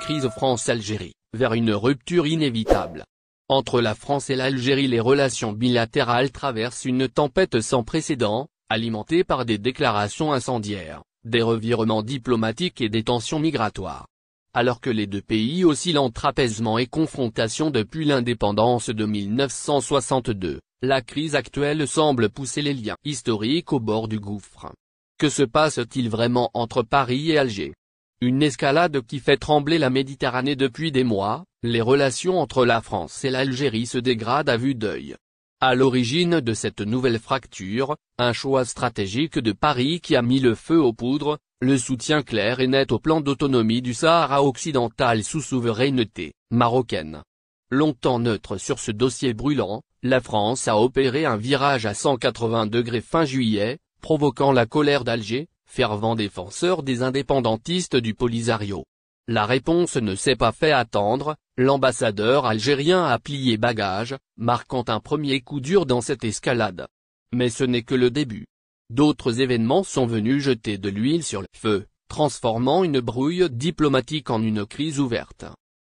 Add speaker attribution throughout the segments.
Speaker 1: crise France-Algérie, vers une rupture inévitable. Entre la France et l'Algérie, les relations bilatérales traversent une tempête sans précédent, alimentée par des déclarations incendiaires, des revirements diplomatiques et des tensions migratoires. Alors que les deux pays oscillent entre apaisement et confrontation depuis l'indépendance de 1962, la crise actuelle semble pousser les liens historiques au bord du gouffre. Que se passe-t-il vraiment entre Paris et Alger? Une escalade qui fait trembler la Méditerranée depuis des mois, les relations entre la France et l'Algérie se dégradent à vue d'œil. À l'origine de cette nouvelle fracture, un choix stratégique de Paris qui a mis le feu aux poudres, le soutien clair et net au plan d'autonomie du Sahara occidental sous souveraineté marocaine. Longtemps neutre sur ce dossier brûlant, la France a opéré un virage à 180 degrés fin juillet, provoquant la colère d'Alger, fervent défenseur des indépendantistes du Polisario. La réponse ne s'est pas fait attendre, l'ambassadeur algérien a plié bagage, marquant un premier coup dur dans cette escalade. Mais ce n'est que le début. D'autres événements sont venus jeter de l'huile sur le feu, transformant une brouille diplomatique en une crise ouverte.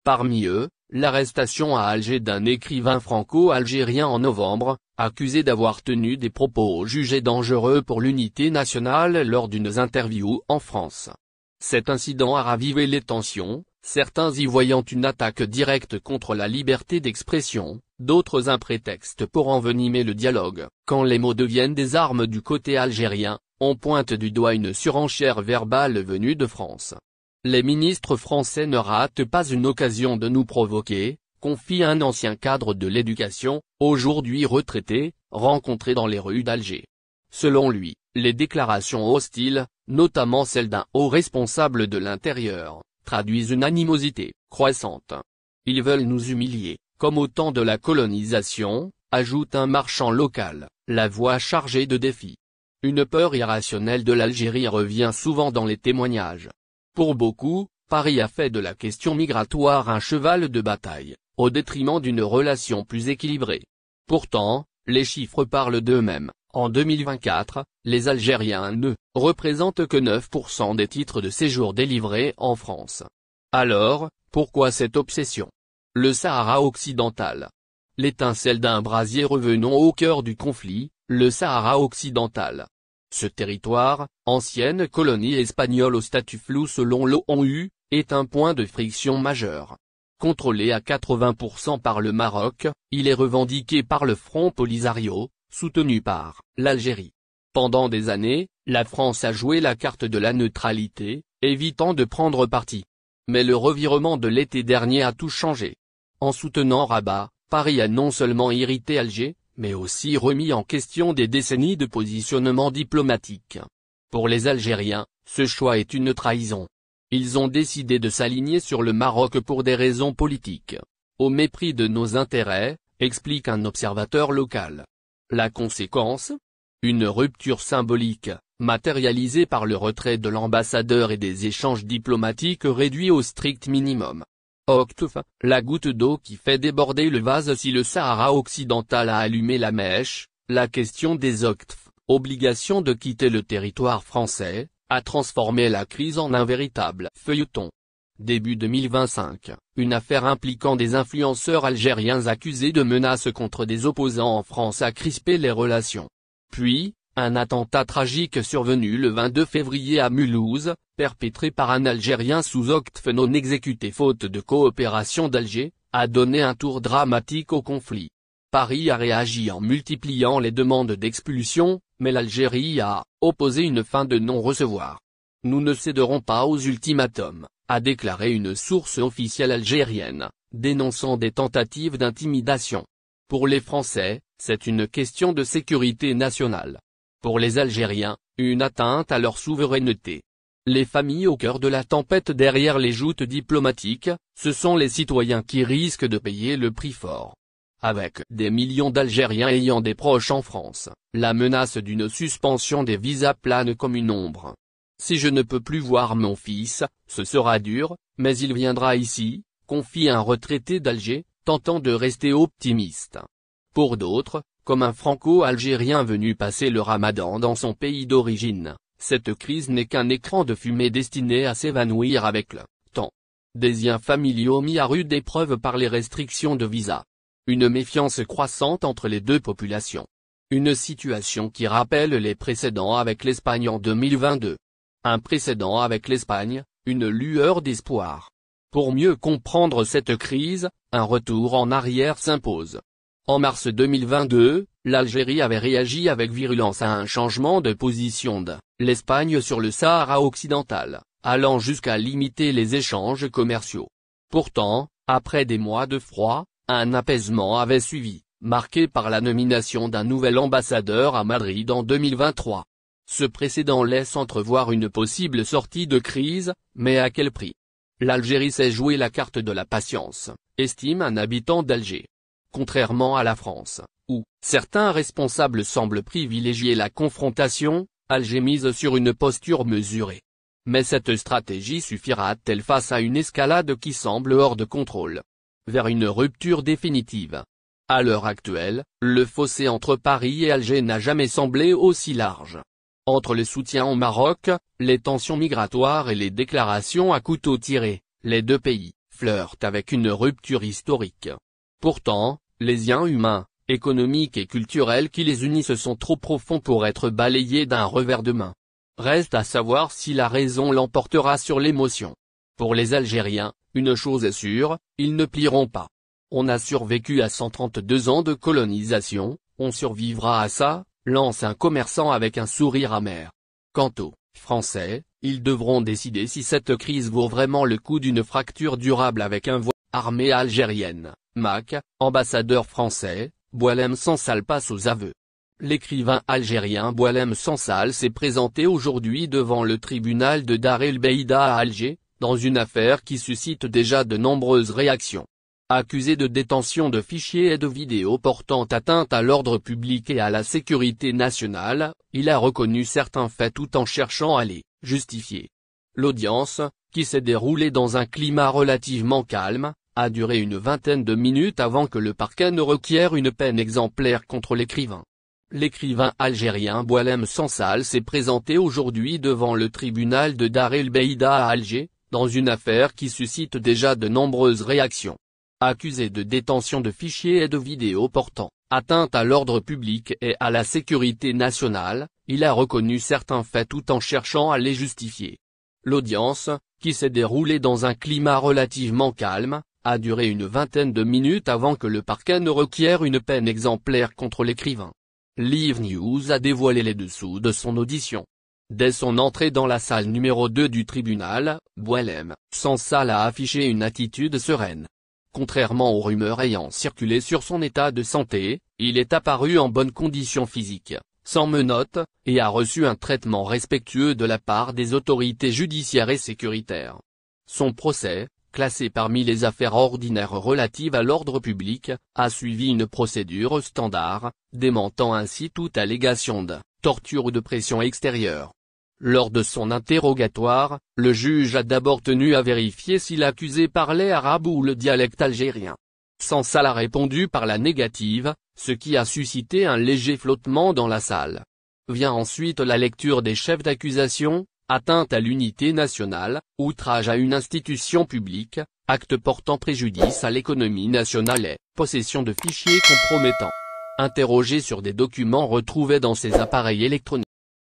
Speaker 1: Parmi eux, l'arrestation à Alger d'un écrivain franco-algérien en novembre, accusé d'avoir tenu des propos jugés dangereux pour l'unité nationale lors d'une interview en France. Cet incident a ravivé les tensions, certains y voyant une attaque directe contre la liberté d'expression, d'autres un prétexte pour envenimer le dialogue. Quand les mots deviennent des armes du côté algérien, on pointe du doigt une surenchère verbale venue de France. Les ministres français ne ratent pas une occasion de nous provoquer, confie un ancien cadre de l'éducation, aujourd'hui retraité, rencontré dans les rues d'Alger. Selon lui, les déclarations hostiles, notamment celles d'un haut responsable de l'intérieur, traduisent une animosité croissante. Ils veulent nous humilier, comme au temps de la colonisation, ajoute un marchand local, la voix chargée de défis. Une peur irrationnelle de l'Algérie revient souvent dans les témoignages. Pour beaucoup, Paris a fait de la question migratoire un cheval de bataille, au détriment d'une relation plus équilibrée. Pourtant, les chiffres parlent d'eux-mêmes. En 2024, les Algériens ne représentent que 9% des titres de séjour délivrés en France. Alors, pourquoi cette obsession? Le Sahara occidental. L'étincelle d'un brasier. Revenons au cœur du conflit, le Sahara occidental. Ce territoire, ancienne colonie espagnole au statut flou selon l'ONU, est un point de friction majeur. Contrôlé à 80% par le Maroc, il est revendiqué par le Front Polisario, soutenu par l'Algérie. Pendant des années, la France a joué la carte de la neutralité, évitant de prendre parti. Mais le revirement de l'été dernier a tout changé. En soutenant Rabat, Paris a non seulement irrité Alger, mais aussi remis en question des décennies de positionnement diplomatique. Pour les Algériens, ce choix est une trahison. Ils ont décidé de s'aligner sur le Maroc pour des raisons politiques. Au mépris de nos intérêts, explique un observateur local. La conséquence? Une rupture symbolique, matérialisée par le retrait de l'ambassadeur et des échanges diplomatiques réduits au strict minimum. Octef, la goutte d'eau qui fait déborder le vase. Si le Sahara occidental a allumé la mèche, la question des Octef, obligation de quitter le territoire français, a transformé la crise en un véritable feuilleton. Début 2025, une affaire impliquant des influenceurs algériens accusés de menaces contre des opposants en France a crispé les relations. Puis, un attentat tragique survenu le 22 février à Mulhouse, perpétré par un Algérien sous Octef non exécuté faute de coopération d'Alger, a donné un tour dramatique au conflit. Paris a réagi en multipliant les demandes d'expulsion, mais l'Algérie a opposé une fin de non-recevoir. Nous ne céderons pas aux ultimatums, a déclaré une source officielle algérienne, dénonçant des tentatives d'intimidation. Pour les Français, c'est une question de sécurité nationale. Pour les Algériens, une atteinte à leur souveraineté. Les familles au cœur de la tempête derrière les joutes diplomatiques, ce sont les citoyens qui risquent de payer le prix fort. Avec des millions d'Algériens ayant des proches en France, la menace d'une suspension des visas plane comme une ombre. Si je ne peux plus voir mon fils, ce sera dur, mais il viendra ici, confie un retraité d'Alger, tentant de rester optimiste. Pour d'autres, comme un franco-algérien venu passer le ramadan dans son pays d'origine, cette crise n'est qu'un écran de fumée destiné à s'évanouir avec le temps. Des liens familiaux mis à rude épreuve par les restrictions de visa. Une méfiance croissante entre les deux populations. Une situation qui rappelle les précédents avec l'Espagne en 2022. Un précédent avec l'Espagne, une lueur d'espoir. Pour mieux comprendre cette crise, un retour en arrière s'impose. En mars 2022, l'Algérie avait réagi avec virulence à un changement de position de l'Espagne sur le Sahara occidental, allant jusqu'à limiter les échanges commerciaux. Pourtant, après des mois de froid, un apaisement avait suivi, marqué par la nomination d'un nouvel ambassadeur à Madrid en 2023. Ce précédent laisse entrevoir une possible sortie de crise, mais à quel prix? L'Algérie sait jouer la carte de la patience, estime un habitant d'Alger. Contrairement à la France, où certains responsables semblent privilégier la confrontation, Alger mise sur une posture mesurée. Mais cette stratégie suffira-t-elle face à une escalade qui semble hors de contrôle? Vers une rupture définitive. À l'heure actuelle, le fossé entre Paris et Alger n'a jamais semblé aussi large. Entre le soutien au Maroc, les tensions migratoires et les déclarations à couteau tiré, les deux pays flirtent avec une rupture historique. Pourtant, les liens humains, économiques et culturels qui les unissent sont trop profonds pour être balayés d'un revers de main. Reste à savoir si la raison l'emportera sur l'émotion. Pour les Algériens, une chose est sûre, ils ne plieront pas. On a survécu à 132 ans de colonisation, on survivra à ça, lance un commerçant avec un sourire amer. Quant aux Français, ils devront décider si cette crise vaut vraiment le coup d'une fracture durable avec un voile armée algérienne. Mac, ambassadeur français, Boualem Sansal passe aux aveux. L'écrivain algérien Boualem Sansal s'est présenté aujourd'hui devant le tribunal de Dar el Beïda à Alger, dans une affaire qui suscite déjà de nombreuses réactions. Accusé de détention de fichiers et de vidéos portant atteinte à l'ordre public et à la sécurité nationale, il a reconnu certains faits tout en cherchant à les justifier. L'audience, qui s'est déroulée dans un climat relativement calme, a duré une vingtaine de minutes avant que le parquet ne requiert une peine exemplaire contre l'écrivain. L'écrivain algérien Boualem Sansal s'est présenté aujourd'hui devant le tribunal de Dar el Beïda à Alger, dans une affaire qui suscite déjà de nombreuses réactions. Accusé de détention de fichiers et de vidéos portant atteinte à l'ordre public et à la sécurité nationale, il a reconnu certains faits tout en cherchant à les justifier. L'audience, qui s'est déroulée dans un climat relativement calme, a duré une vingtaine de minutes avant que le parquet ne requiert une peine exemplaire contre l'écrivain. Live News a dévoilé les dessous de son audition. Dès son entrée dans la salle numéro 2 du tribunal, Boualem Sansal a affiché une attitude sereine. Contrairement aux rumeurs ayant circulé sur son état de santé, il est apparu en bonne condition physique, sans menottes, et a reçu un traitement respectueux de la part des autorités judiciaires et sécuritaires. Son procès, classé parmi les affaires ordinaires relatives à l'ordre public, a suivi une procédure standard, démentant ainsi toute allégation de torture ou de pression extérieure. Lors de son interrogatoire, le juge a d'abord tenu à vérifier si l'accusé parlait arabe ou le dialecte algérien. Sansal a répondu par la négative, ce qui a suscité un léger flottement dans la salle. Vient ensuite la lecture des chefs d'accusation: atteinte à l'unité nationale, outrage à une institution publique, acte portant préjudice à l'économie nationale et possession de fichiers compromettants. Interrogé sur des documents retrouvés dans ses appareils électroniques.